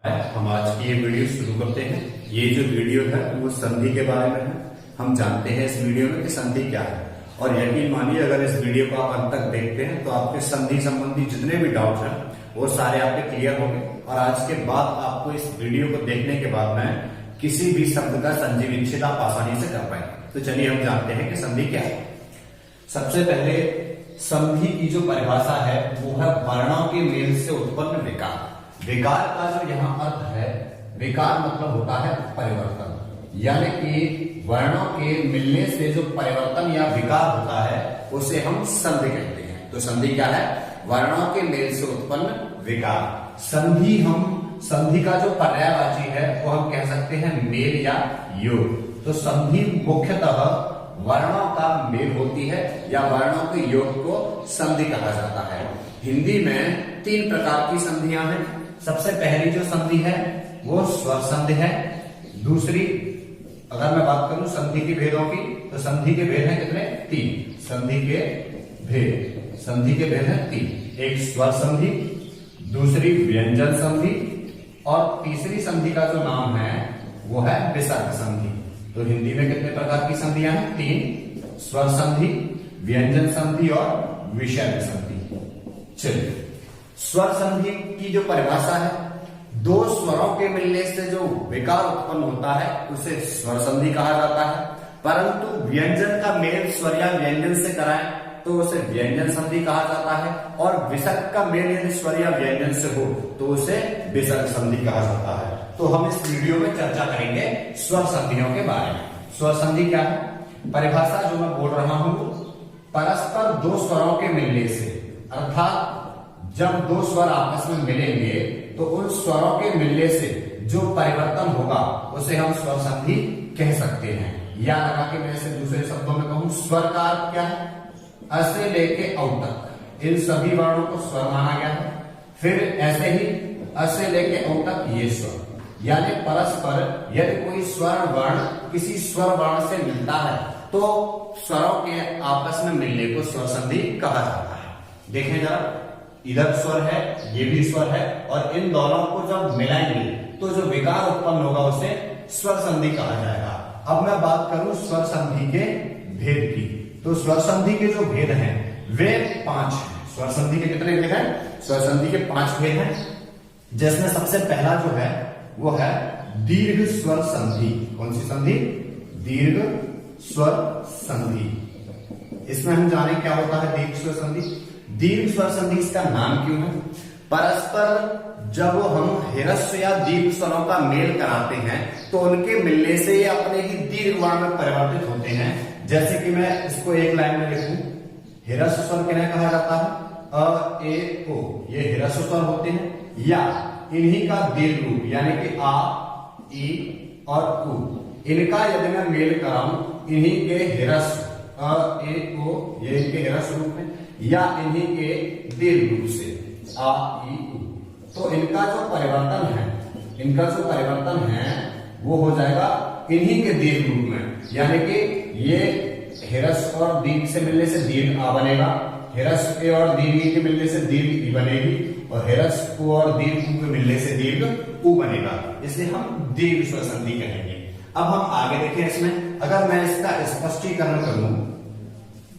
हम आज की ये वीडियो शुरू करते हैं। ये जो वीडियो है वो संधि के बारे में है। हम जानते हैं इस वीडियो में कि संधि क्या है, और यकीन मानिए अगर इस वीडियो को आप अंत तक देखते हैं तो आपके संधि संबंधी जितने भी डाउट्स हैं वो सारे आपके क्लियर होंगे। और आज के बाद आपको इस वीडियो को देखने के बाद में किसी भी शब्द का संधि विच्छेद आप आसानी से कर पाएंगे। तो चलिए हम जानते हैं कि संधि क्या है। सबसे पहले संधि की जो परिभाषा है वो है वर्णों के मेल से उत्पन्न विकार। विकार का जो यहाँ अर्थ है, विकार मतलब होता है परिवर्तन, यानी कि वर्णों के मिलने से जो परिवर्तन या विकार होता है उसे हम संधि कहते हैं। तो संधि क्या है? वर्णों के मेल से उत्पन्न विकार। संधि का जो पर्यायवाची है वो हम कह सकते हैं मेल या योग। तो संधि मुख्यतः वर्णों का मेल होती है या वर्णों के योग को संधि कहा जाता है। हिंदी में 3 प्रकार की संधियां हैं। सबसे पहली जो संधि है वो स्वर संधि है। दूसरी, अगर मैं बात करूं संधि के भेदों की, तो संधि के भेद हैं कितने? 3। संधि के भेद हैं 3। एक स्वर संधि, दूसरी व्यंजन संधि, और तीसरी संधि का जो नाम है वो है विसर्ग संधि। तो हिंदी में कितने प्रकार की संधियां हैं? 3। स्वर संधि, व्यंजन संधि और विसर्ग संधि। चलिए, स्वर संधि की जो परिभाषा है, 2 स्वरों के मिलने से जो विकार उत्पन्न होता है उसे स्वर संधि कहा जाता है। परंतु व्यंजन का मेल स्वर या व्यंजन से कराएं तो उसे व्यंजन संधि कहा जाता है, और विसर्ग का मेल यदि स्वर या व्यंजन से हो तो उसे विसर्ग संधि कहा जाता है। तो हम इस वीडियो में चर्चा करेंगे स्वर संधियों के बारे में। स्वर संधि क्या है? परिभाषा जो मैं बोल रहा हूं, परस्पर 2 स्वरों के मिलने से, अर्थात जब 2 स्वर आपस में मिलेंगे तो उन स्वरों के मिलने से जो परिवर्तन होगा उसे हम स्वर संधि कह सकते हैं। या लगा के मैं इसे दूसरे शब्दों में कहूं, स्वर का अर्थ क्या है? अ से लेके औ तक इन सभी वर्णों को स्वर माना गया है। फिर ऐसे ही अ से लेके औ तक ये स्वर, यानी परस्पर यदि कोई स्वर वर्ण किसी स्वर वर्ण से मिलता है तो स्वरों के आपस में मिलने को स्वर संधि कहा जाता है। देखें जरा, इधर स्वर है, ये भी स्वर है, और इन दोनों को जब मिलाएंगे तो जो विकार उत्पन्न होगा उसे स्वर संधि कहा जाएगा। अब मैं बात करूं स्वर संधि के भेद की, तो स्वर संधि के जो भेद हैं वे 5 हैं। स्वर संधि के कितने भेद हैं? स्वर संधि के 5 भेद हैं, जिसमें सबसे पहला जो है वो है दीर्घ स्वर संधि। कौन सी संधि? दीर्घ स्वर संधि। इसमें हम जाने क्या होता है दीर्घ स्वर संधि। दीर्घ स्वर संधि इसका नाम क्यों है? परस्पर जब हम ह्रस्व या दीर्घ स्वरों का मेल कराते हैं तो उनके मिलने से ये अपने ही दीर्घ वर्ण में परिवर्तित होते हैं। जैसे कि मैं इसको एक लाइन में लिखूं, ह्रस्व स्वर किन्हें कहा जाता है? अ, ए, ओ, ये ह्रस्व स्वर होते हैं। या इन्हीं का दीर्घ रूप यानी कि आ, ई और उ, इनका यदि मैं मेल कराऊं इन्हीं के ह्रस्व अ, ए, ओ, ये इनके ह्रस्व रूप में, या इन्हीं के दीर्घ रूप से आ, ई, उ, तो इनका जो परिवर्तन है वो हो जाएगा इन्हीं के दीर्घ रूप में। यानी कि ये ह्रस्व और दीर्घ से मिलने से दीर्घ आ बनेगा, ह्रस्व के और दीर्घ के मिलने से दीर्घ ई बनेगी, और ह्रस्व और दीर्घ के मिलने से दीर्घ उ बनेगा। इसलिए हम दीर्घ स्वर संधि कहेंगे। अब हम आगे देखें, इसमें अगर मैं इसका स्पष्टीकरण करूं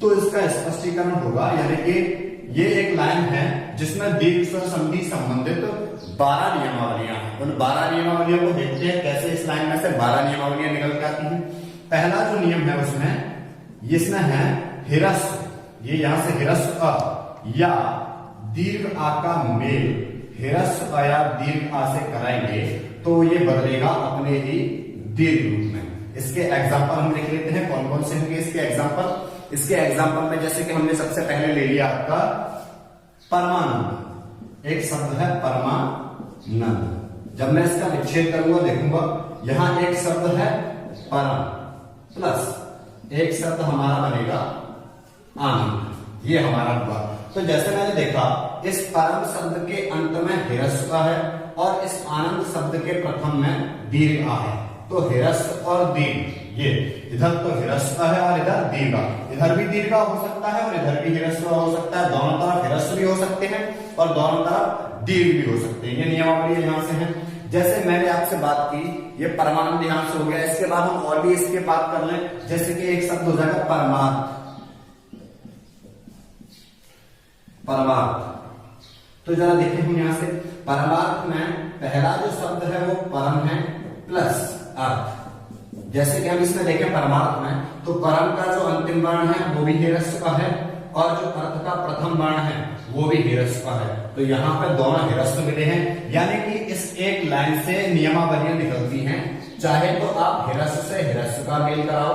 तो इसका स्पष्टीकरण होगा, यानी कि ये एक लाइन है जिसमें दीर्घ स्वर संधि संबंधित 12 नियमावलियां हैं। उन 12 नियमावलियों को देखते हैं कैसे इस लाइन में से 12 नियमावलियां निकल के आती हैं। पहला जो नियम है इसमें है ह्रस्व, ये यहां से ह्रस्व अ या दीर्घ आ का मेल ह्रस्व अ या दीर्घ आ से कराएंगे तो ये बदलेगा अपने ही दीर्घ रूप में। इसके एग्जाम्पल हम देख लेते हैं कौन कौन से होंगे इसके एग्जाम्पल। इसके एग्जाम्पल में जैसे कि हमने सबसे पहले ले लिया आपका परमानंद। एक शब्द है परमानंद। जब मैं इसका विच्छेद करूंगा देखूंगा, यहां एक शब्द है परम प्लस एक शब्द हमारा बनेगा आनंद, ये हमारा हुआ। तो जैसे मैंने देखा इस परम शब्द के अंत में ह्रस्व है और इस आनंद शब्द के प्रथम में दीर्घ आ है। तो ह्रस्व और दीर्घ, ये इधर तो ह्रस्व है और इधर दीर्घ, इधर भी दीर्घ हो सकता है और इधर भी ह्रस्व हो सकता है। दोनों तरफ ह्रस्व भी हो सकते हैं और दोनों तरफ दीर्घ भी हो सकते हैं। ये नियमावली यहां से है। जैसे मैंने आपसे बात की, ये परमाणुयांश हो गया, इसके बाद हम और भी इसके बात कर लें, जैसे कि एक शब्द हो जाएगा परमार्थ। परमार्थ, तो जरा देखें हम यहां से, परमार्थ में पहला जो शब्द है वो परम है प्लस अर्थ। जैसे कि हम इसमें देखें परमार्थ में, तो परम का जो अंतिम वर्ण है वो भी हिरस्व का है, और जो अर्थ का प्रथम वर्ण है वो भी हिरस्व का है। तो यहाँ पर दोनों हिरस्व मिले हैं, यानी कि इस एक लाइन से नियमावलियां निकलती हैं। चाहे तो आप हिरस्व से हिरस्व का मेल कराओ,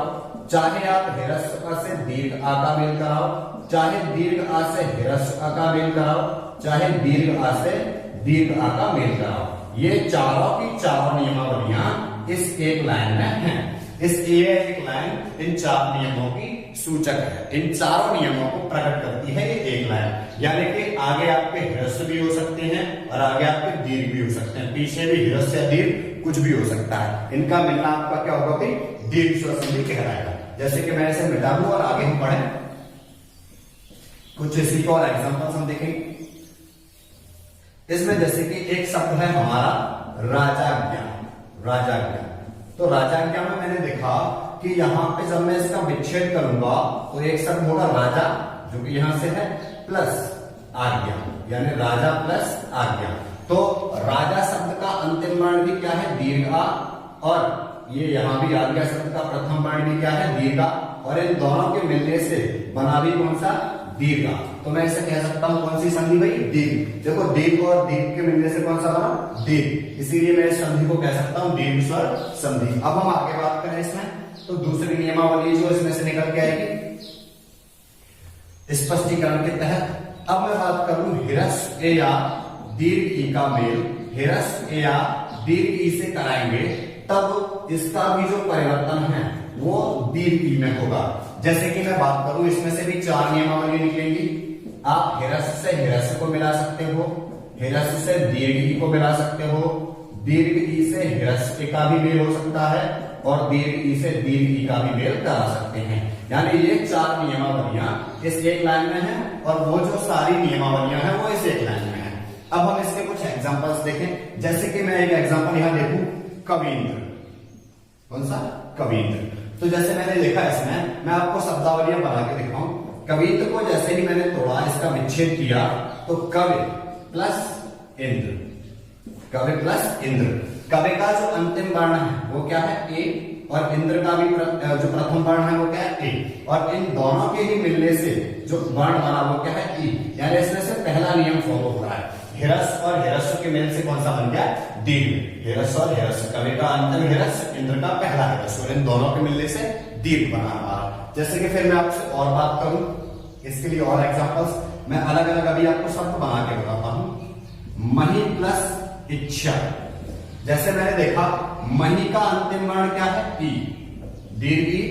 चाहे आप हिरस्व का से दीर्घ आ का मेल कराओ, चाहे दीर्घ आ से हिरस्व आ का मेल कराओ, चाहे दीर्घ आ से दीर्घ आ का मेल कराओ। ये चारों की चारों नियमावलियां इस एक लाइन में हैं। इस एक लाइन इन चार नियमों की सूचक है, इन चारों नियमों को प्रकट करती है ये एक लाइन। यानी कि आगे आपके हिरस्व भी हो सकते हैं और आगे आपके दीर्घ भी हो सकते हैं, पीछे भी हिरस्व या दीर्घ कुछ भी हो सकता है। इनका मिलना आपका क्या होगा भाई, दीर्घ स्वर संधि कहलाएगा। जैसे कि मैं इसे मिटा दूं और आगे हम पढ़ें कुछ इसी को और एग्जांपल्स हम देखेंगे। इसमें जैसे कि एक शब्द है हमारा राजाज्ञा। राजाज्ञा, तो राजाज्ञा में मैंने देखा कि यहां पे जब मैं इसका विच्छेद करूंगा तो एक शब्द होगा राजा, जो कि यहां से है, प्लस आज्ञा, यानी राजा प्लस आज्ञा। तो राजा शब्द का अंतिम वर्ण भी क्या है, दीर्घ आ, और ये यहां भी आज्ञा शब्द का प्रथम वर्ण भी क्या है, दीर्घ आ, और इन दोनों के मिलने से बना भी कौन सा, दीर्घ आ। तो मैं इसे कह सकता हूं कौन सी संधि भाई, दीर्घ। देखो दीर्घ और दीर्घ के मिलने से कौन सा बना, दीर्घ, इसीलिए मैं इस संधि को कह सकता हूं दीर्घ स्वर संधि। अब हम आगे बात करें इसमें, तो दूसरी नियमावली जो इसमें से निकल के आएगी स्पष्टीकरण के तहत। अब मैं बात करूं हिरस्व ए या दीर्घ ई का मेल हिरस्व ए या दीर्घ ई से कराएंगे, तब इसका भी जो परिवर्तन है वो दीर्घ ई में होगा। जैसे कि मैं बात करूं, इसमें से भी चार नियमावली निकलेंगी। आप हिरस्व से हिरस्व को मिला सकते हो, हिरस्व से दीर्घ ई को मिला सकते हो, दीर्घ ई से हिरस्व का भी मेल हो सकता है, और दीर्घ ई से दीर्घ ई का भी मेल करा सकते हैं। यानी ये चार नियमावलियां इस एक लाइन में हैं, और वो जो सारी नियमावलियां हैं वो इस एक लाइन में हैं। अब हम इसके कुछ एग्जांपल्स देखें। जैसे कि मैं एक एग्जांपल यहां देखूं, कवींद्र। कौन सा, कवींद्र। तो जैसे मैंने लिखा इसमें, मैं आपको शब्दावलियां बना के दिखाऊं। कवींद्र को जैसे ही मैंने तोड़ा, इसका विच्छेद किया, तो कवि प्लस इंद्र, कवि प्लस इंद्र। कवि का जो अंतिम वर्ण है वो क्या है, ए, और इंद्र का भी जो प्रथम वर्ण है वो क्या है, ए, और इन दोनों के ही मिलने से जो वर्ण बना वो क्या है, ई। यानी इसमें से पहला नियम फॉलो हो रहा है, हिरस्व और हिरस्व के मेल से कौन सा बन गया, दीर्घ। हिरस्व और हिरस्व, कवि का अंतिम हिरस्व, इंद्र का पहला हिरस्व, और इन दोनों के मिलने से दीर्घ बना हमारा। जैसे कि फिर मैं आपसे और बात करूं, इसके लिए और एग्जांपल्स मैं अलग अलग अभी आपको शब्द बना के बताता हूं। मही प्लस इच्छा। जैसे मैंने देखा, मही का अंतिम वर्ण क्या है, ई, दीर्घ ई,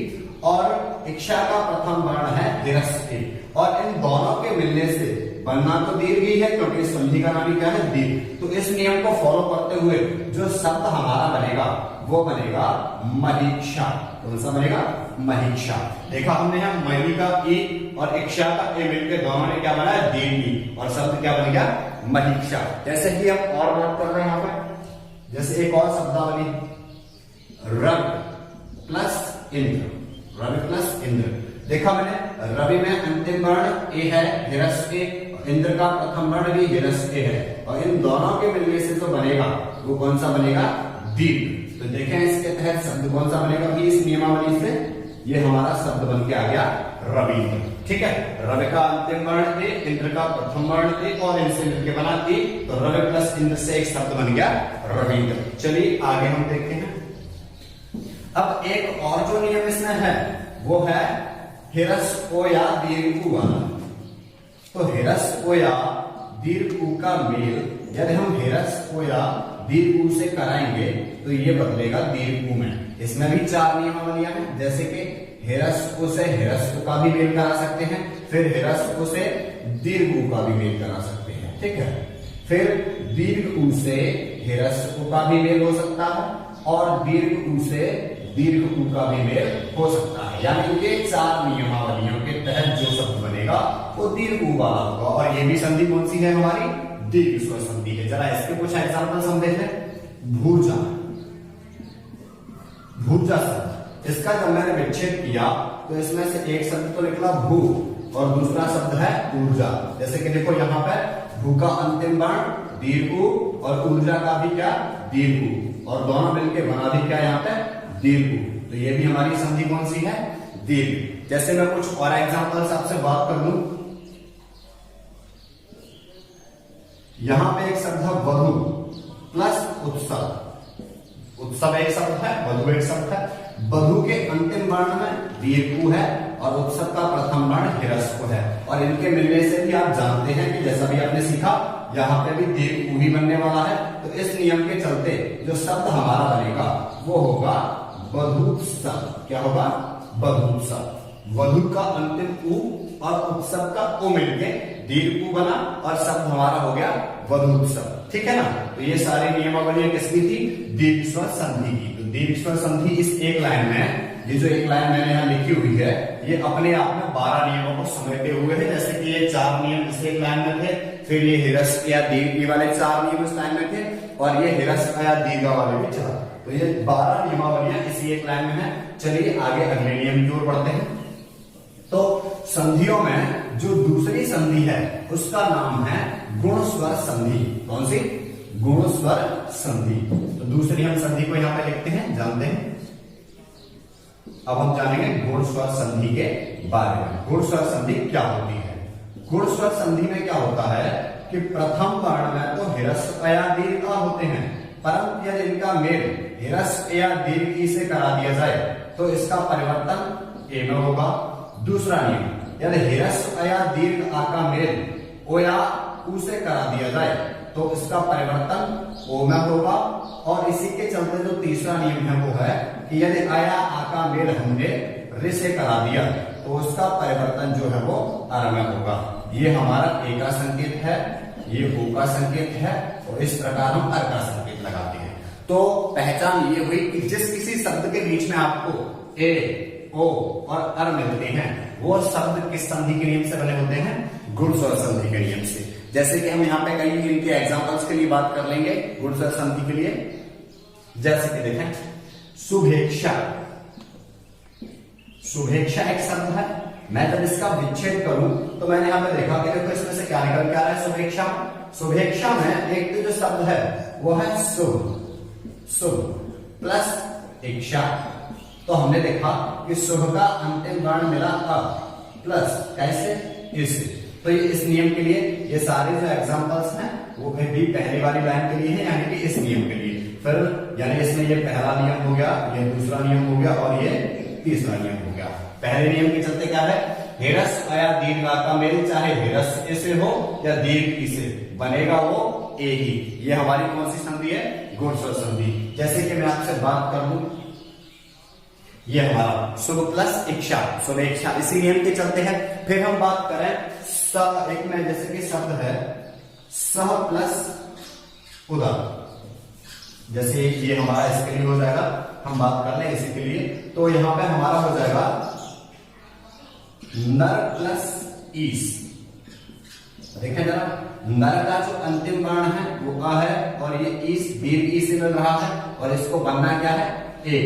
और इच्छा का प्रथम वर्ण है हिरस्व ई, और इन दोनों के मिलने से बनना तो दीर्घ ही है, क्योंकि इस संधि का नाम ही क्या है, दीर्घ। तो इस नियम को फॉलो करते हुए जो शब्द हमारा बनेगा वो बनेगा महीक्षा। कौन सा बनेगा, महीक्षा। देखा हमने यहाँ मही का ई और इच्छा का ए मिलकर दोनों ने क्या बनाया, दीर्घ ई, और शब्द क्या बन गया, महीक्षा। जैसे कि हम और बात कर रहे हैं यहाँ पे, जैसे एक और शब्दावली, रवि प्लस इंद्र। रवि प्लस इंद्र। देखा मैंने, रवि में अंतिम वर्ण ए है, हिरस्व ए, इंद्र का प्रथम वर्ण भी हिरस्व ए है, और इन दोनों के मिलने से जो बनेगा वो कौन सा बनेगा, दीर्घ। तो देखें इसके तहत शब्द कौन सा बनेगा भी, इस नियमावली से ये हमारा शब्द बन के आ गया रविंद्र। ठीक है, रवि का अंतिम वर्ण ए, इंद्र का प्रथम वर्ण ए, और इनसे मिलकर बना ए, तो रवि प्लस इंद्र से एक शब्द बन गया रविंद्र। चलिए आगे हम देखते हैं। अब एक और जो नियम इसमें है वो है हिरस्व ओ या दीर्घ उ वाला। तो हिरस्व ओ या दीर्घ उ का मेल यदि हम हिरस्व ओ या दीर्घ उ से कराएंगे तो ये बदलेगा दीर्घ उ में। इसमें भी चार नियमावलियां हैं, जैसे कि हिरस्व से हिरस्व का भी मेल करा सकते हैं, फिर हिरस्व से दीर्घ उ का भी मेल करा सकते हैं। ठीक है, फिर दीर्घ उ से हिरस्व का भी मेल हो सकता है, और दीर्घ उ से दीर्घ उ का भी मेल हो सकता है। यानी ये चार नियमावलियों के तहत जो शब्द बनेगा वो दीर्घ उ वाला होगा। और ये भी संधि कौन सी है हमारी, दीर्घ स्वर संधि है। जरा इसके कुछ एग्जांपल्स हम देख लें। भूजा, भूजा शब्द, इसका जब मैंने विच्छेद किया तो इसमें से एक शब्द तो निकला भू और दूसरा शब्द है ऊर्जा। जैसे कि देखो यहां पर भू का अंतिम वर्ण दीर्घ ऊ और ऊर्जा का भी क्या दीर्घ ऊ, और दोनों मिलकर बना भी क्या यहाँ पे दीर्घ ऊ। तो ये भी हमारी संधि कौन सी है? दीर्घ। जैसे मैं कुछ और एग्जांपल्स आपसे बात कर लूं, यहां पे एक शब्द है वधु प्लस उत्सव। उत्सव एक शब्द है, वधु एक शब्द है। वधु के अंतिम वर्ण में दीर्घ ऊ है और उत्सव का प्रथम वर्ण हिरस्व है, और इनके मिलने से भी आप जानते हैं कि जैसा भी आपने सीखा यहाँ पे भी दीर्घ ऊ ही बनने वाला है। तो इस नियम के चलते जो शब्द हमारा बनेगा वो होगा वधूत्सव। क्या होगा? वधूत्सव। वधु का अंतिम ऊ और उत्सव का ऊ मिलके दीर्घ ऊ बना और शब्द हमारा हो गया वधूत्सव। ठीक है ना? तो ये सारी नियमावलियां किसकी थी? दीर्घ स्वर संधि की। तो दीर्घ स्वर संधि इस एक लाइन में, ये जो एक लाइन मैंने यहाँ लिखी हुई है, ये अपने आप में 12 नियमों को समेटे हुए हैं। जैसे कि ये 4 नियम इस एक लाइन में थे, फिर ये हिरस्व या दीर्घ वाले 4 नियम इस लाइन में थे, और ये हिरस्व या दीर्घ वाले भी 4। तो ये 12 नियमावलियां इसी एक लाइन में है। चलिए आगे अगले नियम की ओर बढ़ते हैं। तो संधियों में जो दूसरी संधि है उसका नाम है गुण स्वर संधि। कौन सी? गुण स्वर संधि। तो दूसरी हम संधि को यहां पे लिखते हैं, जानते हैं। अब हम जानेंगे गुण स्वर संधि के बारे में। गुण स्वर संधि क्या होती है? गुण स्वर संधि में क्या होता है कि प्रथम वर्ण में तो हिरस्व या दीर्घ आ होते हैं, परंतु यदि इनका मेल हिरस्व या दीर्घ ई से करा दिया जाए तो इसका परिवर्तन ए में होगा। दूसरा नियम, यदि हिरस्व या दीर्घ आ का मेल ओ या ऊ से करा दिया जाए तो इसका परिवर्तन ओ में होगा। और इसी के चलते जो तीसरा नियम है वो है कि यदि आया आ का मेल हमने रि से करा दिया तो उसका परिवर्तन जो है वो अर में होगा। ये हमारा ए का संकेत है, ये ओ का संकेत है, और इस प्रकार हम अर का संकेत लगाते हैं। तो पहचान ये हुई कि जिस किसी शब्द के बीच में आपको ए, ओ और अर मिलते हैं वो शब्द किस संधि के नियम से बने होते हैं? गुण स्वर संधि के नियम से। जैसे कि हम यहाँ पे कई इनके एग्जांपल्स के लिए बात कर लेंगे गुण स्वर संधि के लिए। जैसे कि देखें शुभेच्छा, शुभेच्छा एक शब्द है। मैं जब इसका विच्छेद करूं तो मैंने यहां पे देखा कि देखो इसमें से क्या निकल के आ रहा है? शुभेच्छा। शुभेच्छा में एक तो जो शब्द है वो है शुभ, शुभ प्लस इच्छा। तो हमने देखा कि शुभ का अंतिम वर्ण मिला अ प्लस कैसे? इस। तो ये इस नियम के लिए ये सारे जो एग्जांपल्स हैं वो भी पहली वाली लाइन के लिए है, यानी कि इस नियम के लिए। फिर यानी इसमें ये पहला नियम हो गया, ये दूसरा नियम हो गया और ये तीसरा नियम हो गया। पहले नियम के चलते क्या है? हिरस्व या दीर्घ का मेल चाहे हिरस्व से हो या दीर्घ से बनेगा वो ए ही। ये हमारी कौन सी संधि है? गुण स्वर संधि। जैसे कि मैं आपसे बात कर लूं, ये हमारा शुभ प्लस इच्छा, शुभ इच्छा इसी नियम के चलते है। फिर हम बात करें एक में, जैसे कि शब्द है सह प्लस उदर। जैसे ये हमारा इसके लिए हो जाएगा, हम बात कर लें इसी के लिए। तो यहां पे हमारा हो जाएगा नर प्लस ईस। देखें जरा, नर का जो अंतिम वर्ण है वो आ है और ये ईस दीर्घ ई से मिल रहा है और इसको बनना क्या है? ए।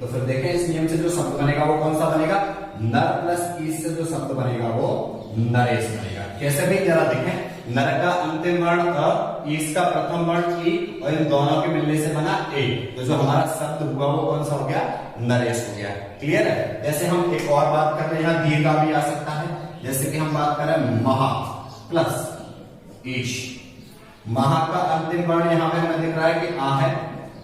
तो फिर देखें इस नियम से जो शब्द बनेगा वो कौन सा बनेगा? नर प्लस ईस से जो शब्द बनेगा वो नरेश बनेगा। कैसे भी जरा देखें, नर का अंतिम वर्ण अ, ईस का प्रथम वर्ण ई और इन दोनों के मिलने से बना ए। तो जो हमारा शब्द हुआ वो कौन सा हो गया? नरेश हो गया। क्लियर है? जैसे हम एक और बात कर रहे हैं, यहाँ दीर्घ भी आ सकता है। जैसे कि हम बात करें महा प्लस ईश। महा का अंतिम वर्ण यहाँ पे हमें दिख रहा है कि आ है,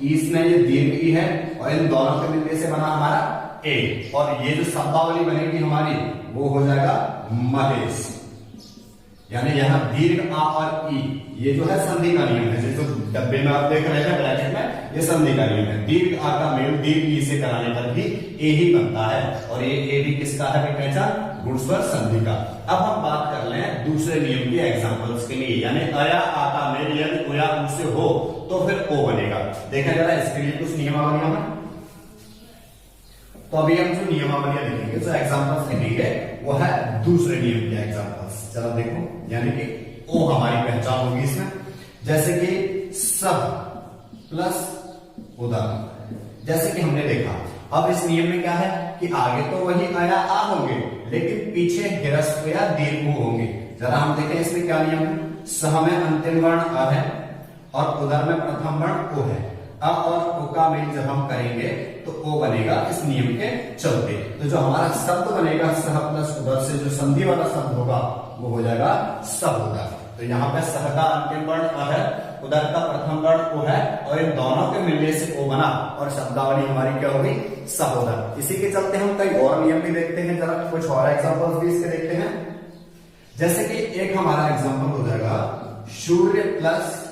ईस में ये दीर्घ ई है और इन दोनों के मिलने से बना हमारा ए। और ये जो शब्दावली बनेगी हमारी वो हो जाएगा महेश। यानी यहाँ दीर्घ आ और ई ये जो है संधि का नियम है। जो डब्बे में आप देख रहे हैं ब्रैकेट में, ये संधि का नियम है। दीर्घ आ का मेल दीर्घ ई से कराने पर भी ए ही बनता है और ये ए भी किसका है पहचान? गुण स्वर संधि का। अब हम बात कर लें दूसरे नियम के एग्जांपल्स के लिए, यानी अया आ का मेल यदि ओया ऊ से हो तो फिर ओ बनेगा। देखा जरा इसके लिए कुछ नियमावलियां हैं। तो अभी हम जो नियमावलियां लिखेंगे, जो एग्जांपल्स लिखेंगे वो है दूसरे नियम के एग्जांपल्स। चलो देखो, यानी कि ओ हमारी पहचान होगी इसमें। जैसे कि सब प्लस उदर। जैसे कि हमने देखा, अब इस नियम में क्या है कि आगे तो वही अया आ होंगे, लेकिन पीछे हिरस्व या दीर्घ होंगे। जरा हम देखें इसमें क्या नियम है। सह में अंतिम वर्ण अ है और उदर में प्रथम वर्ण ओ है। अ और ओ का मेल जब हम करेंगे तो ओ बनेगा इस नियम के चलते। तो जो हमारा शब्द बनेगा सह प्लस उदर से जो संधि वाला शब्द होगा वो हो जाएगा सहोदर। तो यहाँ पे सह का अंतिम वर्ण अ है, उदर का प्रथम वर्ण ओ है और इन दोनों के मिलने से ओ बना और शब्दावली हमारी क्या होगी सहोदर। इसी के चलते हम कई और नियम भी देखते हैं। जरा कुछ और एग्जांपल्स भी इसके देखते हैं। जैसे कि एक हमारा एग्जांपल हो जाएगा सूर्य प्लस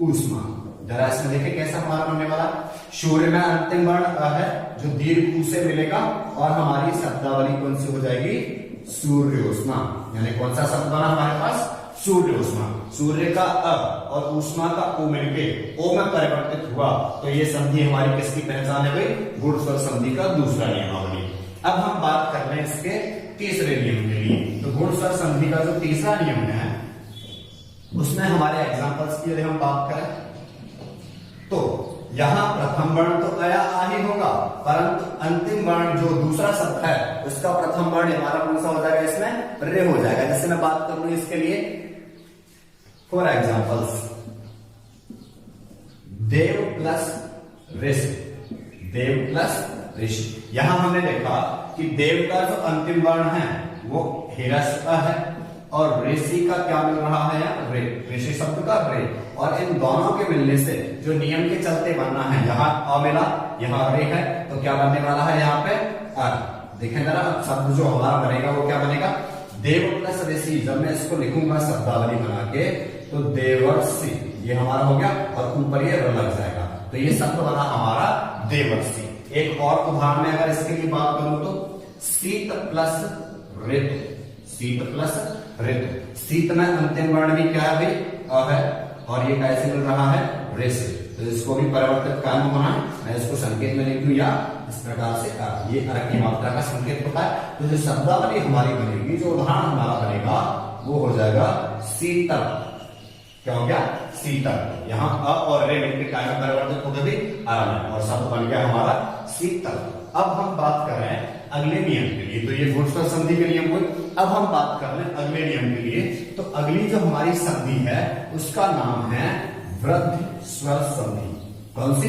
ऊष्मा। जरा इसमें देखें कैसा हमारा बनने वाला। सूर्य में अंतिम वर्ण अ है जो दीर्घ ऊ से मिलेगा और हमारी शब्दावली कौन सी हो जाएगी सूर्योष्मा। यानी कौन सा शब्द बना हमारे पास सूर्योष्मा। सूर्य का अ और ऊष्मा का ओ मिलके ओ में परिवर्तित हुआ तो ये संधि हमारी किसकी पहचान है भाई गुण स्वर संधि का दूसरा नियमावली। अब हम बात कर रहे हैं इसके तीसरे नियम के लिए। तो गुण स्वर संधि का जो तीसरा नियम है उसमें हमारे एग्जांपल्स की यदि हम बात करें तो यहां प्रथम वर्ण तो अया आ ही होगा, परंतु अंतिम वर्ण जो दूसरा शब्द है उसका प्रथम वर्ण हमारा कौन सा हो जाएगा इसमें रे हो जाएगा। जैसे मैं बात कर लूं इसके लिए फॉर एग्जांपल्स देव प्लस ऋषि, देव प्लस ऋषि। यहां हमने देखा कि देव का जो अंतिम वर्ण है वो हिरस्व है और ऋषि का क्या मिल रहा है रे, ऋषि शब्द का रे। और इन दोनों के मिलने से जो नियम के चलते बनना है, यहाँ अ मिला यहाँ रे है तो क्या बनने वाला है यहाँ पे अ। देखें जरा शब्द जो हमारा बनेगा वो क्या बनेगा देव प्लस ऋषि। जब मैं इसको लिखूंगा शब्दावली बना के तो देवर्षि ये हमारा हो गया और ऊपर ये र लग जाएगा तो ये शब्द बना हमारा देवर्षि। एक और उदाहरण में अगर इसके लिए बात करूं तो शीत प्लस ऋतु, शीत प्लस ऋतु। शीत में अंतिम वर्ण भी क्या है भाई अ है और ये कैसे मिल रहा है ऋषि। तो इसको भी परिवर्तित कायम होना, मैं इसको संकेत में लिख दूं या इस प्रकार से ये अर्क की मात्रा का संकेत होता है। तो जो शब्दावली हमारी बनेगी, जो उदाहरण हमारा बनेगा वो हो जाएगा शीतल। क्या हो गया शीतल। यहाँ अ और रे मिलकर काय में परिवर्तित हो गए अर और शब्द बन गया हमारा शीतल। अब हम बात कर रहे हैं अगले नियम के लिए। तो ये गुण स्वर संधि के नियम हुए। अब हम बात कर रहे हैं अगले नियम के लिए। तो अगली जो हमारी संधि है उसका नाम है वृद्धि स्वर संधि। कौन सी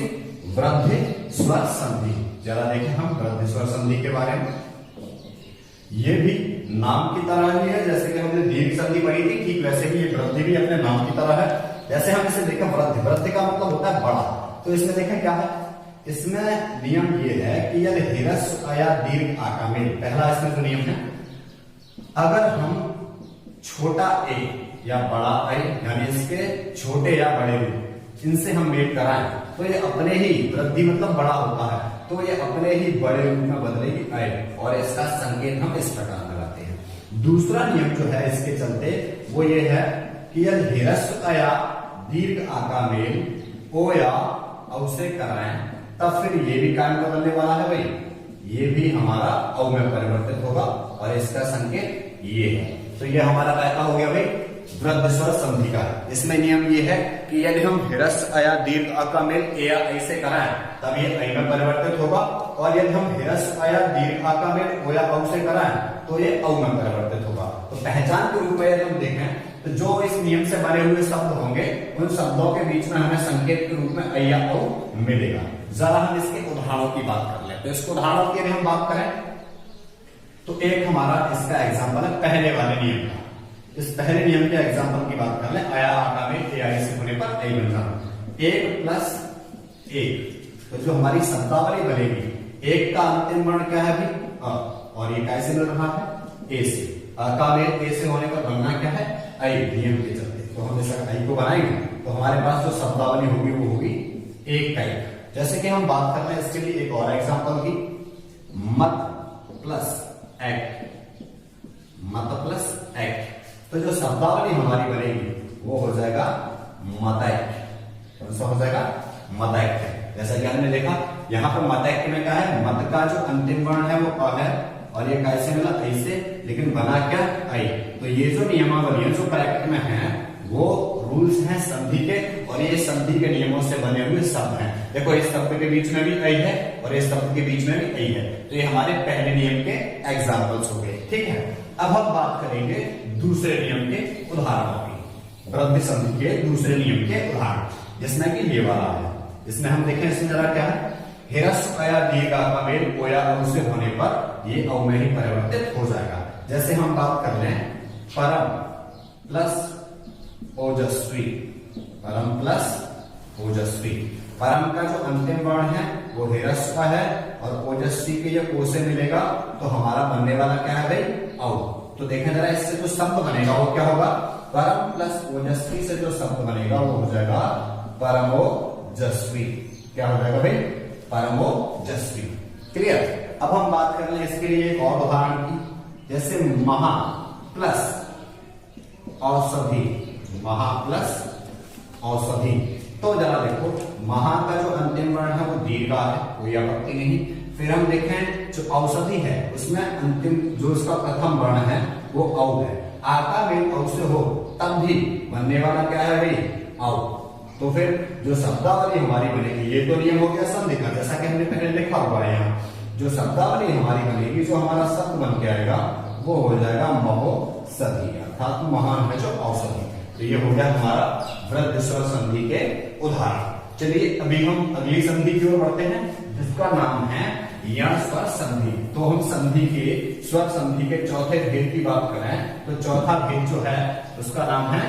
वृद्धि स्वर संधि। जरा देखें हम वृद्धि स्वर संधि के बारे में। ये भी नाम की तरह ही है, जैसे कि हमने दीर्घ संधि पढ़ी थी ठीक वैसे ही ये वृद्धि भी अपने नाम की तरह है। जैसे हम इसे देखें वृद्धि, वृद्धि का मतलब होता है बड़ा। तो इसमें देखें क्या है, इसमें नियम ये है कि यदि हिरस्व या दीर्घ आ का मेल, पहला इसमें जो नियम है अगर हम छोटा ए या बड़ा आई यानी इसके छोटे या बड़े रूप इनसे हम मेल कराएं तो ये अपने ही वृद्धि मतलब बड़ा होता है तो ये अपने ही बड़े रूप में बदलेगी आई और इसका संकेत हम इस प्रकार लगाते हैं। दूसरा नियम जो है इसके चलते वो ये है कि यदि हिरस्व या दीर्घ आ का मेल ओ या औ से कराएं तब फिर ये भी कायम बदलने वाला है भाई, ये भी हमारा औ में परिवर्तित होगा और इसका संकेत ये है। तो ये हमारा कैसा हो गया भाई वृद्धि स्वर संधि का। इसमें नियम ये है कि यदि हम हिरस्व या दीर्घ अ का मेल ए या ऐ से कराएं तब ये ऐ में परिवर्तित होगा और यदि हम हिरस्व या दीर्घ अ का मेल ओ या औ से कराएं तो ये औ में परिवर्तित होगा। तो पहचान के रूप में यदि हम देखें तो जो इस नियम से बने हुए शब्द होंगे उन शब्दों के बीच में हमें संकेत के रूप में ऐ या औ मिलेगा। जरा हम इसके उदाहरणों की बात कर लें। तो इसको उदाहरणों की यदि हम बात करें तो एक हमारा इसका एग्जाम्पल है पहले वाले नियम का। इस पहले नियम के एग्जाम्पल की बात कर लें। अया आका में ए आई से होने पर ए बन जाना एक प्लस एक। तो जो हमारी शब्दावली बनेगी एक का अंतिम वर्ण क्या है भाई अ और ये कैसे मिल रहा है ए से। अ का मेल ए से होने पर बनना क्या है आई नियम के चलते। तो हम जैसा आई को बनाएंगे तो हमारे पास जो शब्दावली होगी वो होगी एक का एक। जैसे कि हम बात करते हैं इसके लिए एक और एग्जाम्पल की मत प्लस एक्ट, मत प्लस एक्ट। तो जो शब्दावली हमारी बनेगी वो हो जाएगा मतैक्ट। कौन सा हो जाएगा मतैक्ट। जैसा कि हमने देखा यहाँ पर मतैक्ट में क्या है मत का जो अंतिम वर्ण है वो अ है और ये कैसे मिला ऐसे लेकिन बना क्या आई। तो ये जो नियमावली है जो ब्रैकेट में है वो रूल्स हैं संधि के और ये संधि के नियमों से बने हुए शब्द हैं। देखो इस शब्द के बीच में भी ऐ है और इस शब्द के बीच में भी ऐ है, तो ये हमारे पहले नियम के एग्जाम्पल्स हो गए। ठीक है, अब हम बात करेंगे दूसरे नियम के उदाहरणों की, वृद्धि संधि के दूसरे नियम के उदाहरण, जिसमें कि ये वाला है। इसमें हम देखें, इसमें जरा क्या है, हिरस्व अया दीर्घा का मेल ओया औ से होने पर ये औ में ही परिवर्तित हो जाएगा। जैसे हम बात कर लें परम प्लस ओजस्वी, परम प्लस ओजस्वी। परम का जो अंतिम वर्ण है वो हिरस्व है और ओजस्वी के ये ओ से मिलेगा तो हमारा बनने वाला क्या है भाई, औ। तो देखें जरा, इससे जो शब्द बनेगा वो क्या होगा, परम प्लस ओजस्वी से जो शब्द बनेगा वो हो जाएगा परमोजस्वी। क्या हो जाएगा भाई, परमोजस्वी। क्लियर। अब हम बात कर लें इसके लिए एक और उदाहरण की, जैसे महा प्लस औषधि, महा प्लस औषधि। तो जरा देखो, महा का जो अंतिम वर्ण है वो दीर्घा है, कोई आपत्ति नहीं। फिर हम देखें जो औषधि है उसमें अंतिम जो उसका प्रथम वर्ण है वो औ है। आका मेल औ से हो तब भी बनने वाला क्या है भाई, औ। तो फिर जो शब्दावली हमारी बनेगी, ये तो नियम हो गया संधि का, जैसा कि हमने पहले लिखा हुआ है यहाँ। जो शब्दावली हमारी बनेगी, जो हमारा शब्द बन के आएगा वो हो जाएगा महोषधि, अर्थात महान है जो औषधि। तो ये हो गया हमारा वृद्ध स्वर संधि के उदाहरण। चलिए अभी हम अगली संधि की ओर बढ़ते हैं, जिसका नाम है यण स्वर संधि। तो हम संधि के स्वर संधि के चौथे भेद की बात करें तो चौथा भेद जो है उसका नाम है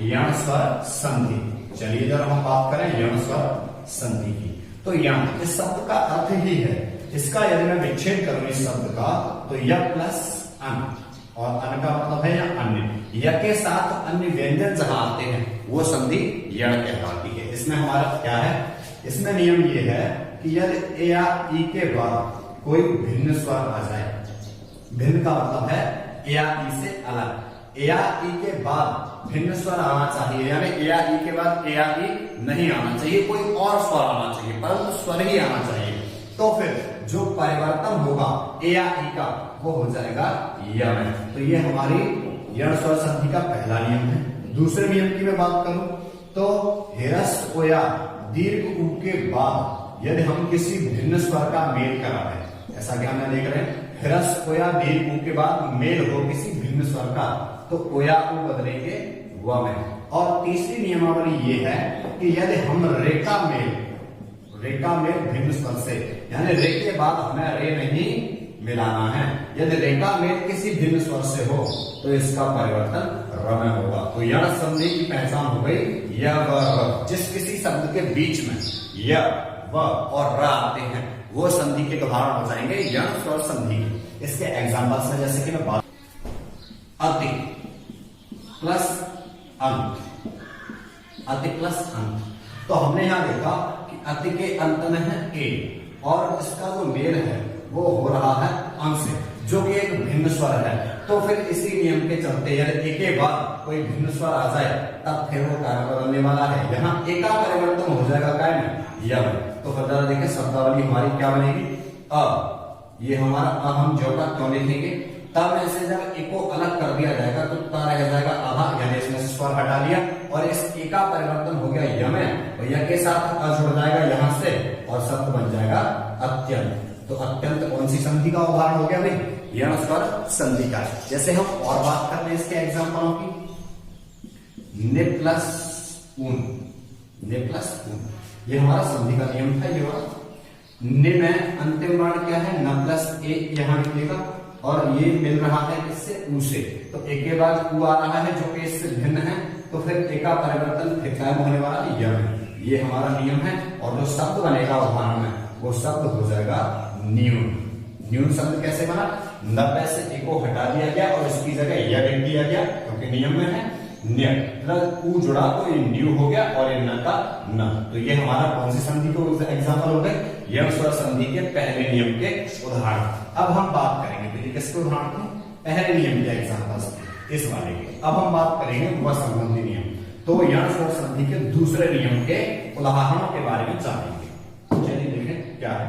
यण स्वर संधि। चलिए जरा हम बात करें यण स्वर संधि की। तो यण इस शब्द का अर्थ ही है, इसका यदि मैं विच्छेद करूं इस शब्द का तो य प्लस अन, और अन का मतलब है या अन्य, य के साथ अन्य व्यंजन जहां आते हैं वो संधि यण कहलाती है। इसमें हमारा क्या है, इसमें नियम ये है कि यदि ए या ई के बाद कोई भिन्न स्वर आ जाए, भिन्न का मतलब है ए या ई से अलग, ए या ई के बाद भिन्न स्वर आना चाहिए, यानी ए या ई के बाद ए या ई नहीं आना चाहिए, कोई और स्वर आना चाहिए, परंतु स्वर ही आना चाहिए। तो फिर जो परिवर्तन होगा ए या ई का वो हो जाएगा य में। तो ये हमारी यण स्वर संधि का पहला नियम है। दूसरे नियम की मैं बात करूं तो हिरस्व या दीर्घ उ के बाद यदि हम किसी भिन्न स्वर का मेल करा रहे, ऐसा कि हम देख रहे हैं हिरस्व या दीर्घ उ के बाद मेल हो किसी भिन्न स्वर का, तो ओया उ बदलेंगे व में। और तीसरी नियमावली ये है कि यदि हम रेखा मेल भिन्न स्वर से, यानी रे के बाद हमें रे नहीं मिलाना है, यदि रेखा मेल किसी भिन्न स्वर से हो तो इसका परिवर्तन र में होगा। तो यण संधि की पहचान हो गई य व र। जिस किसी शब्द के बीच में य व और र आते हैं वो संधि के उदाहरण हो जाएंगे यण स्वर संधि के। इसके एग्जाम्पल्स हैं, जैसे कि मैं बात अति प्लस अंत, अति प्लस अंत। तो हमने यहां देखा कि अति के अंत में है ए और इसका जो मेल है वो हो रहा है अंग से, जो कि एक भिन्न स्वर है। तो फिर इसी नियम के चलते यदि ए के बाद कोई भिन्न स्वर आ जाए तब फिर वो काय बदलने वाला है, यहाँ ए का परिवर्तन हो जाएगा काय में, य में। तो फिर जरा देखें शब्दावली हमारी क्या बनेगी, अ, ये हमारा अ हम जो का क्यों लिखेंगे, तब में से जब ए को अलग कर दिया जाएगा तो ता रह जाएगा आधा, यानी इसमें स्वर हटा लिया और इस ए का परिवर्तन हो गया य में, और य के साथ अ जुड़ जाएगा यहां से और शब्द बन जाएगा अत्यंत। तो अत्यंत कौन सी संधि का उदाहरण हो गया भाई, यण स्वर संधि का। जैसे हम और बात कर रहे हैं इसके एग्जाम्पलों की, ने प्लस ऊन, ने प्लस ऊन, ये हमारा संधि का नियम था। ये वाला ने में अंतिम वर्ण क्या है, न प्लस ए यहां निकलेगा और ये मिल रहा है इससे ऊ से, तो ए के बाद ऊ आ रहा है जो कि इससे भिन्न है, तो फिर ए का परिवर्तन फिर कायम होने वाला य में। ये हमारा नियम है। और जो शब्द बनेगा उदाहरण में वो शब्द हो जाएगा न्यून। न्यून शब्द कैसे बना, 90 से ए को हटा दिया गया और इसकी जगह य लिख दिया गया, क्योंकि नियम में है न्य प्लस ऊ जुड़ा तो ये न्यू हो गया और ये न का न। तो ये हमारा कौन सी संधि को एग्जाम्पल हो गए, यण स्वर संधि के पहले नियम के उदाहरण। अब हम बात करेंगे किसके उदाहरण की, पहले नियम के एग्जाम्पल्स इस वाले के। अब हम बात करेंगे व संबंधी नियम। तो यण स्वर संधि के दूसरे नियम के उदाहरणों के बारे में जानेंगे। चलिए देखें क्या है।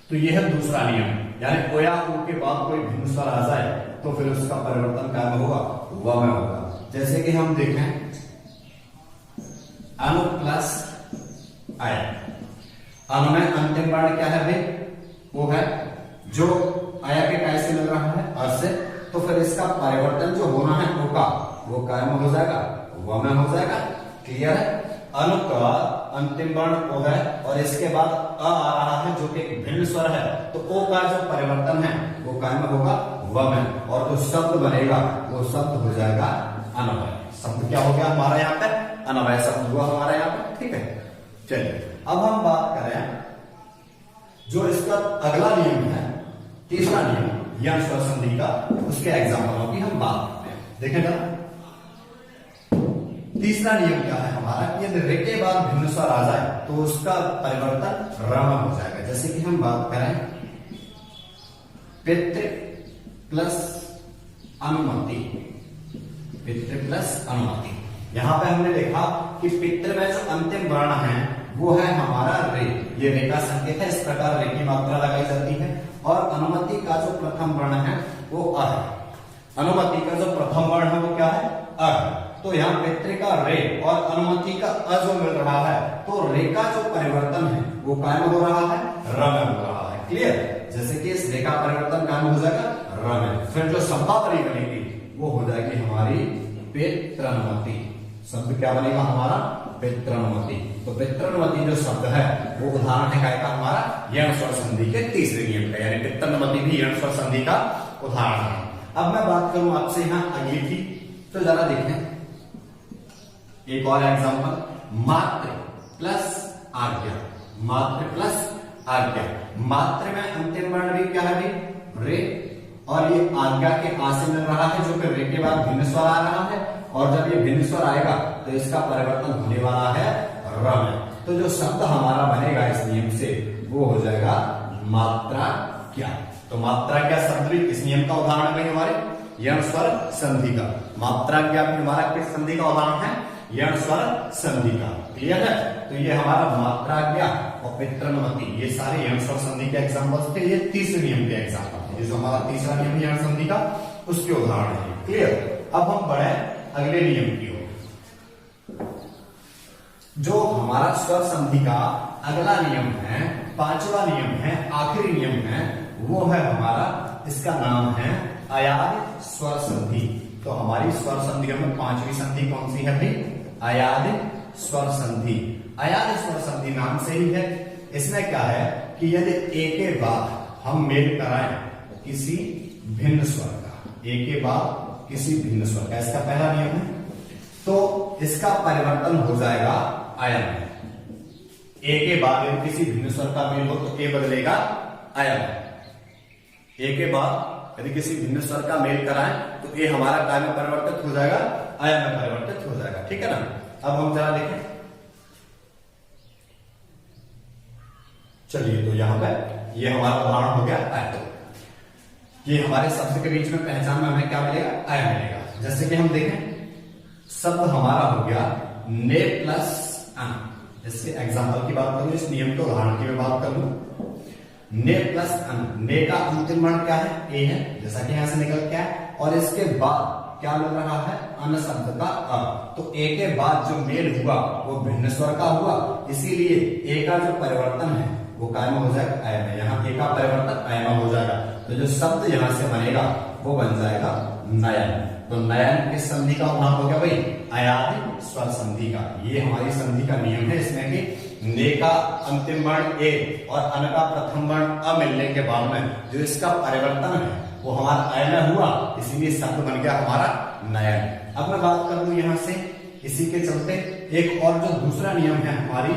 तो यह है दूसरा नियम, यानी ओया ऊ के बाद कोई भिन्न स्वर आ जाए तो फिर उसका परिवर्तन क्या में होगा, व में होगा। जैसे कि हम देखें अनु प्लस अय। अनु में अंतिम वर्ण क्या है भाई, वो है जो अय के काय से मिल रहा है, अ से, तो फिर इसका परिवर्तन जो होना है वो का, वो काय में हो जाएगा, व में हो जाएगा। क्लियर है। अनु का अंतिम वर्ण ओ है और इसके बाद अ आ रहा है जो कि एक भिन्न स्वर है, तो ओ का जो परिवर्तन है वो काय में होगा, व में, और जो शब्द बनेगा वो शब्द हो जाएगा अनवय। शब्द क्या हो गया हमारा यहाँ पे, अनवय शब्द हुआ हमारा यहाँ पे। ठीक है, चलिए अब हम बात करें जो इसका अगला नियम है, तीसरा नियम यण स्वर संधि का, उसके एग्जाम्पलों की हम बात करते हैं। देखें जरा, तीसरा नियम क्या है हमारा, यदि रे के बाद भिन्न स्वर आ जाए तो उसका परिवर्तन र में हो जाएगा। जैसे कि हम बात करें पितृ प्लस अनुमति, पितृ प्लस अनुमति। यहां पे हमने देखा कि पितृ में जो अंतिम वर्ण है वो है हमारा रे, ये रे का संकेत है, इस प्रकार रे की मात्रा लगाई जाती है। और अनुमति का जो प्रथम वर्ण है वो अ है। अनुमति का जो प्रथम वर्ण है वो क्या है, अ है। तो यहाँ पितृ का रे और अनुमति का अ जो मिल रहा है, तो रे का जो परिवर्तन है वो काय में हो रहा है, र में हो रहा है। क्लियर। जैसे कि इस रे का परिवर्तन काय में हो जाएगा, र में। फिर जो शब्दावली बनेगी वो हो जाएगी हमारी पितृनुमति। शब्द क्या बनेगा हमारा, पितृनुमति। तो पितृनुमति जो शब्द है वो उदाहरण है काय का, हमारा यण स्वर संधि के तीसरे नियम का, यानी पितृनुमति भी यण स्वर संधि का उदाहरण है। अब मैं बात करूं आपसे यहाँ अगली की, तो जरा देखें एक और एग्जांपल, मात्र प्लस आज्ञा, मात्र प्लस आज्ञा। मात्र में अंतिम वर्ण भी क्या है भाई, रे, और ये आज्ञा के आ से मिल रहा है जो कि रे के बाद भिन्न स्वर आ रहा है, और जब ये भिन्न स्वर आएगा तो इसका परिवर्तन होने वाला है र में। तो जो शब्द हमारा बनेगा इस नियम से वो हो जाएगा मात्रा क्या। तो मात्रा क्या शब्द भी इस नियम का उदाहरण है हमारे यण स्वर संधि का। मात्रा क्या भी हमारा किस संधि का उदाहरण है, यण स्वर संधि का। क्लियर है। तो ये हमारा मात्रा क्या और पितृनुमति, ये सारे यण स्वर संधि के एग्जांपल्स थे। ये तीसरे नियम के एग्जांपल है, जो हमारा तीसरा नियम यण संधि का उसके उदाहरण है। क्लियर। अब हम बढ़े अगले नियम की ओर। जो हमारा स्वर संधि का अगला नियम है, पांचवा नियम है, आखिरी नियम है, वो है हमारा, इसका नाम है अयादित स्वर संधि। तो हमारी स्वर संधियों में पांचवी संधि कौन सी है भाई, अयादित स्वर संधि। अयादित स्वर संधि नाम से ही है। इसमें क्या है कि यदि ए के बाद हम मेल कराएं किसी भिन्न स्वर का, ए के बाद किसी भिन्न स्वर का, इसका पहला नियम है, तो इसका परिवर्तन हो जाएगा अय में। ए के बाद यदि किसी भिन्न स्वर का मेल हो तो ए बदलेगा अय में। ए के बाद यदि किसी भिन्न स्वर का मेल कराएं तो ए हमारा काय में परिवर्तित हो जाएगा, अय में परिवर्तित हो जाएगा। ठीक है ना। अब हम जरा देखें, चलिए, तो यहां पर ये हमारा उदाहरण हो गया अय। ये हमारे शब्द के बीच में पहचान में हमें क्या मिलेगा, अय मिलेगा। जैसे कि हम देखें, शब्द हमारा हो गया ने प्लस अन। इसके एग्जांपल की बात करूं, इस नियम के उदाहरण की मैं बात करूं, ने प्लस अन। ने का अंतिम वर्ण क्या है, ए है, जैसा कि यहां से निकल के आया, और इसके बाद क्या मिल रहा है, अन शब्द का अ। तो ए के बाद जो मेल हुआ वो भिन्न स्वर का हुआ, इसीलिए ए का जो परिवर्तन है वो काय में हो जाएगा, अय में। यहाँ ए का परिवर्तन अय में हो जाएगा, तो जो शब्द यहां से बनेगा वो बन जाएगा नयन। तो नयन किस संधि का उदाहरण हो गया भाई, अयादित स्वर संधि का। ये हमारी संधि का नियम है। इसमें कि ने का अंतिम वर्ण ए और अन का प्रथम वर्ण अ मिलने के बाद में जो इसका परिवर्तन है वो हमारा अय में हुआ, इसीलिए शब्द बन गया हमारा नयन। अब मैं बात कर लूं यहां से, इसी के चलते एक और जो दूसरा नियम है हमारी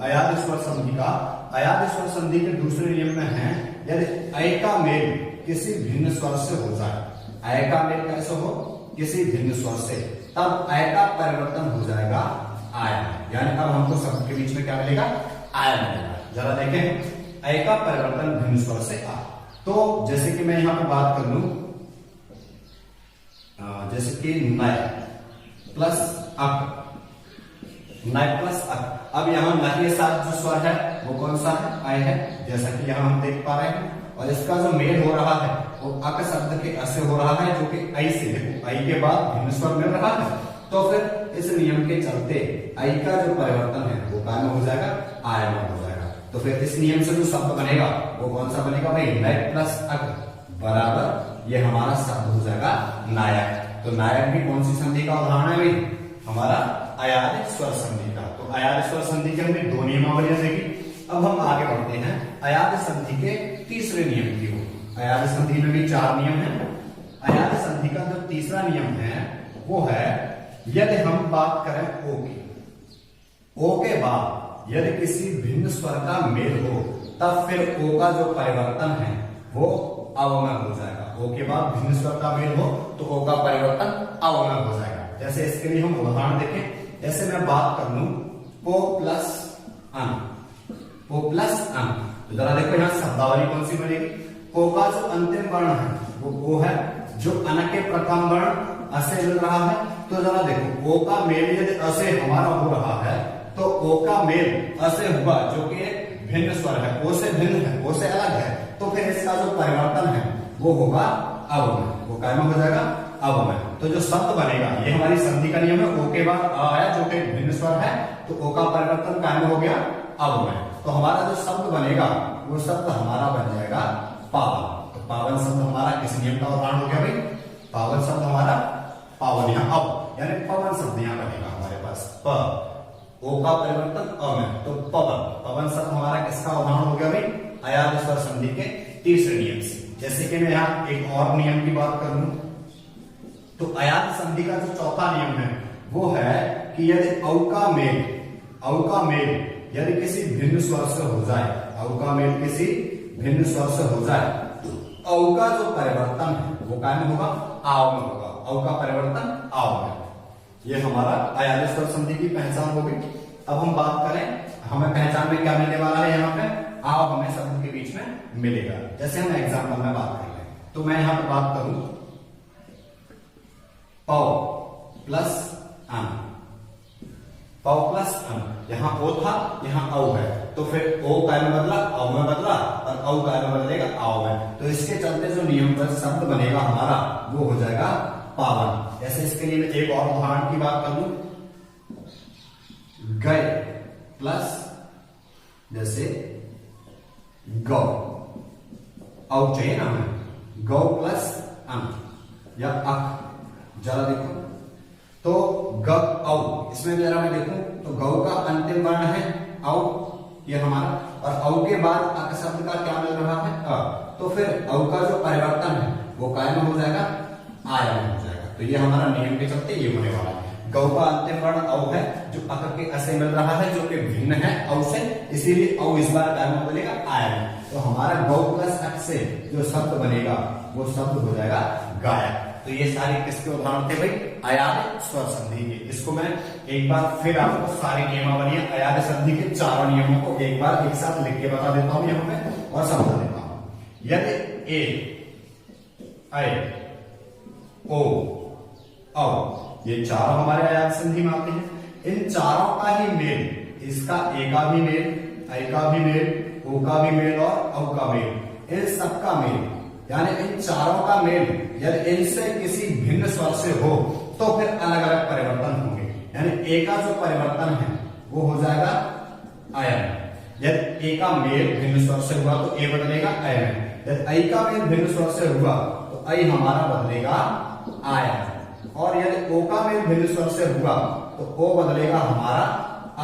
अयादित स्वर संधि का। अयादित स्वर संधि के दूसरे नियम में है, यदि अय का मेल किसी भिन्न स्वर से हो जाए, अय का मेल कैसे हो, किसी भिन्न स्वर से, तब अय का परिवर्तन हो जाएगा आय। यानी अब हमको शब्द के बीच में क्या मिलेगा, आय मिलेगा। जरा देखें, अय का परिवर्तन भिन्न स्वर से आ। तो जैसे कि मैं यहां पर बात कर लूं, जैसे कि नय प्लस अक, नय प्लस अक। अब यहां न के साथ जो स्वर है वो कौन सा है, अय है, जैसा कि यहां हम देख पा रहे हैं। और इसका जो मेल हो रहा है वो अक शब्द के अ से हो रहा है, जो कि अय से, देखो अय के बाद भिन्न स्वर मिल रहा है, तो फिर इस नियम के चलते आई का जो परिवर्तन है वो काय में हो जाएगा, आय में हो जाएगा। तो फिर इस नियम से जो शब्द बनेगा वो कौन सा बनेगा भाई, नय प्लस अक बराबर ये हमारा शब्द हो जाएगा नायक। तो नायक भी कौन सी संधि का उदाहरण है भाई, हमारा अयाद स्वर संधि का। तो अयाद स्वर संधि के हमने दो नियमावलियां देखी। अब हम आगे बढ़ते हैं अयाद संधि के तीसरे नियम की ओर। अयाद संधि में भी 4 नियम हैं। अयाद संधि का जो तीसरा नियम है वो है, यदि हम बात करें ओ की, ओ के बाद यदि किसी भिन्न स्वर का मेल हो तब फिर ओ का जो परिवर्तन है वो अवमय हो जाएगा। ओ के बाद भिन्न स्वर का मेल हो तो ओ का परिवर्तन अवमय हो जाएगा। जैसे इसके लिए हम उदाहरण देखें, जैसे मैं बात कर लूं पो प्लस अन, पो प्लस अन, तो जरा देखो यहां शब्दावली कौन सी बनेगी। पो का जो अंतिम वर्ण है वो ओ है, जो अन के प्रथम वर्ण अ से मिल रहा है। तो जरा देखो ओ का मेल यदि अ से हमारा हो रहा है तो ओ का मेल अ से हुआ, जो कि एक भिन्न स्वर है, ओ से भिन्न है, ओ से अलग है, तो फिर इसका जो परिवर्तन है वो होगा अवमय। वो काय में हो जाएगा, अवमय। तो जो शब्द बनेगा, ये हमारी संधि का नियम है, ओ के बाद अ आया जो कि भिन्न स्वर है, तो ओ का परिवर्तन काय में हो गया, अवमय। तो हमारा जो शब्द बनेगा वो शब्द हमारा बन जाएगा पावन। तो पावन शब्द हमारा किस नियम का उदाहरण हो गया भाई, पावन शब्द हमारा पावन, यहाँ अब यानी पवन शब्द यहाँ बनेगा हमारे पास। प ओ का परिवर्तन अ में, तो पवन, पवन शब्द हमारा किसका उदाहरण हो गया भाई, अयाद स्वर संधि के तीसरे नियम से। जैसे कि मैं यहाँ एक और नियम की बात करूं तो अयाद संधि का जो चौथा नियम है वो है कि यदि औ का मेल, औ का मेल यदि किसी भिन्न स्वर से हो जाए, औ का मेल किसी भिन्न स्वर से हो जाए तो औ का जो परिवर्तन है वो काय में होगा, आव में होगा। औ का परिवर्तन आव में। ये हमारा अयाद स्वर संधि की पहचान हो गई। अब हम बात करें, हमें पहचान में क्या मिलने वाला है, यहाँ पे आव हमें शब्द के बीच में मिलेगा। जैसे हम एग्जाम्पल में बात कर लें, तो मैं यहाँ पे बात करूं पौ प्लस अन, पौ प्लस अन, यहाँ ओ था, यहाँ औ है, तो फिर ओ काय में बदला, औ में बदला, और औ काय में बदलेगा, आव में। तो इसके चलते जो नियम पर शब्द बनेगा हमारा वो हो जाएगा पावन। जैसे इसके लिए मैं एक और उदाहरण की बात कर लूं, गए प्लस जैसे गौ, औ चाहिए ना हमें, गौ प्लस अन या अक। जरा देखो तो ग औ, इसमें जरा मैं देखूं तो गौ का अंतिम वर्ण है औ, ये हमारा, और औ के बाद अक शब्द का क्या मिल रहा है, अ। तो फिर औ का जो परिवर्तन है वो काय में हो जाएगा, आय में हो जाएगा। तो ये हमारा नियम के चलते ये होने वाला है। गौ का अंतिम वर्ण औ है, जो अक के अ से मिल रहा है, जो कि भिन्न है औ से, इसीलिए औ इस बार काय में बोलेगा, आय में। तो हमारा गौ प्लस अक से जो शब्द बनेगा वो शब्द हो जाएगा गायक। तो ये सारे किसके उदाहरण थे भाई, अयाद स्वर संधि के। इसको मैं एक बार फिर आपको सारी नियमावलियां अयाद संधि के चारों नियमों को एक बार एक साथ लिख के बता देता हूं यहाँ पे और समझा देता हूं। यदि ए, ऐ, ओ, औ ये चारों हमारे अयाद संधि में आते हैं, इन चारों का ही मेल, इसका ए का भी मेल, ऐ का भी मेल, ओ का भी मेल और औ का मेल, इन सबका मेल, यानी इन चारों का मेल यदि इनसे किसी भिन्न स्वर से हो तो फिर अलग अलग परिवर्तन होंगे। यानी ए का जो परिवर्तन है वो हो जाएगा आयन। यदि ए का मेल भिन्न स्वर से हुआ तो ए बदलेगा ऐ में। यदि ऐ का मेल भिन्न स्वर से हुआ तो ऐ हमारा बदलेगा आयन। और यदि ओ का मेल भिन्न स्वर से हुआ तो ओ बदलेगा हमारा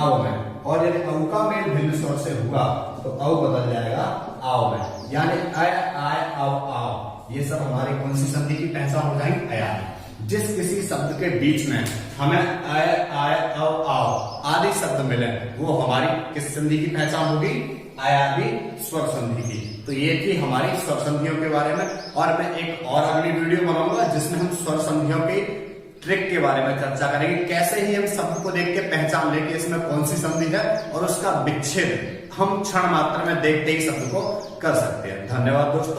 आव में। और यदि औ का मेल भिन्न स्वर से हुआ तो औ बदल जाएगा आव में। यानी अय, आय, औ, आव, ये सब हमारी कौन सी संधि की पहचान हो जाएगी, अयाद। जिस किसी शब्द के बीच में हमें अय, आय, औ, आव आदि शब्द मिले वो हमारी किस संधि की पहचान होगी, अयादी स्वर संधि की। तो ये थी हमारी स्वर संधियों के बारे में। और मैं एक और अगली वीडियो बनाऊंगा जिसमें हम स्वर संधियों की ट्रिक के बारे में चर्चा करेंगे, कैसे ही हम शब्द को देख के पहचान लेके इसमें कौन सी संधि है और उसका विच्छेद हम क्षण मात्र में देखते ही शब्द को कर सकते हैं। धन्यवाद दोस्तों।